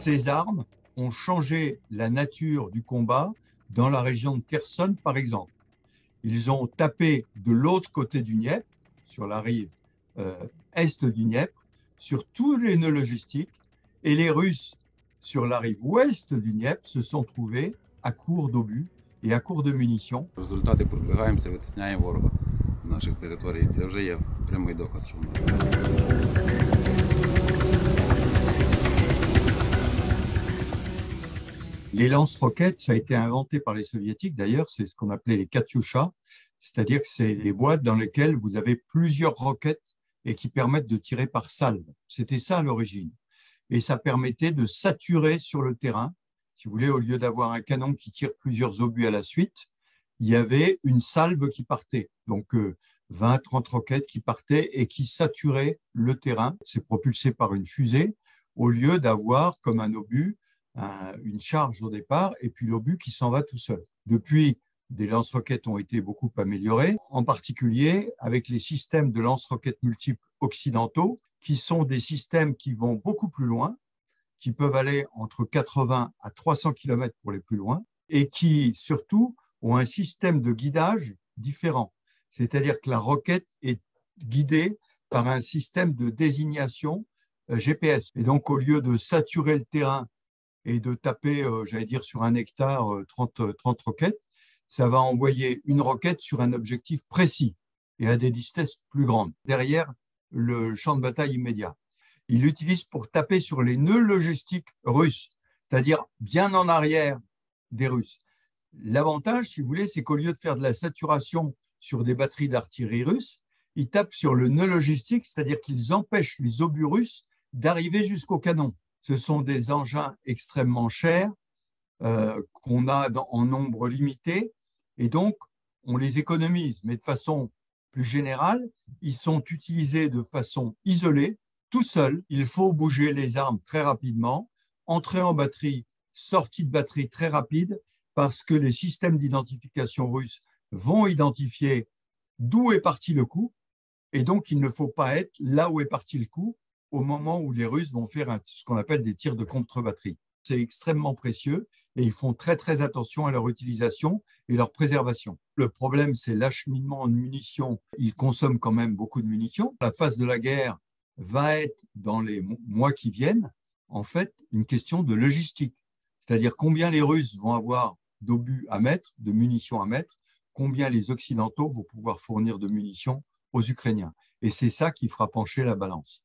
Ces armes ont changé la nature du combat dans la région de Kherson, par exemple. Ils ont tapé de l'autre côté du Dniepr, sur la rive est du Dniepr, sur tous les nœuds logistiques, et les Russes, sur la rive ouest du Dniepr, se sont trouvés à court d'obus et à court de munitions. Результати продвигаємося, витісняємо ворога з наших територій. Це вже є прямий доказ, що Les lance-roquettes, ça a été inventé par les soviétiques d'ailleurs, c'est ce qu'on appelait les Katyusha, c'est-à-dire que c'est les boîtes dans lesquelles vous avez plusieurs roquettes et qui permettent de tirer par salve. C'était ça à l'origine. Et ça permettait de saturer sur le terrain. Si vous voulez, au lieu d'avoir un canon qui tire plusieurs obus à la suite, il y avait une salve qui partait. Donc 20, 30 roquettes qui partaient et qui saturaient le terrain. C'est propulsé par une fusée au lieu d'avoir comme un obus une charge au départ et puis l'obus qui s'en va tout seul. Depuis, des lance-roquettes ont été beaucoup améliorées, en particulier avec les systèmes de lance-roquettes multiples occidentaux, qui sont des systèmes qui vont beaucoup plus loin, qui peuvent aller entre 80 à 300 km pour les plus loin, et qui surtout ont un système de guidage différent. C'est-à-dire que la roquette est guidée par un système de désignation GPS. Et donc, au lieu de saturer le terrain et de taper, j'allais dire, sur un hectare 30 roquettes, ça va envoyer une roquette sur un objectif précis et à des distances plus grandes, derrière le champ de bataille immédiat. Il l'utilise pour taper sur les nœuds logistiques russes, c'est-à-dire bien en arrière des Russes. L'avantage, si vous voulez, c'est qu'au lieu de faire de la saturation sur des batteries d'artillerie russes, ils tapent sur le nœud logistique, c'est-à-dire qu'ils empêchent les obus russes d'arriver jusqu'au canon. Ce sont des engins extrêmement chers qu'on a en nombre limité et donc on les économise. Mais de façon plus générale, ils sont utilisés de façon isolée, tout seul. Il faut bouger les armes très rapidement, entrer en batterie, sortie de batterie très rapide parce que les systèmes d'identification russes vont identifier d'où est parti le coup et donc il ne faut pas être là où est parti le coup au moment où les Russes vont faire ce qu'on appelle des tirs de contre-batterie. C'est extrêmement précieux et ils font très, très attention à leur utilisation et leur préservation. Le problème, c'est l'acheminement de munitions. Ils consomment quand même beaucoup de munitions. La phase de la guerre va être, dans les mois qui viennent, en fait, une question de logistique. C'est-à-dire combien les Russes vont avoir d'obus à mettre, de munitions à mettre, combien les Occidentaux vont pouvoir fournir de munitions aux Ukrainiens. Et c'est ça qui fera pencher la balance.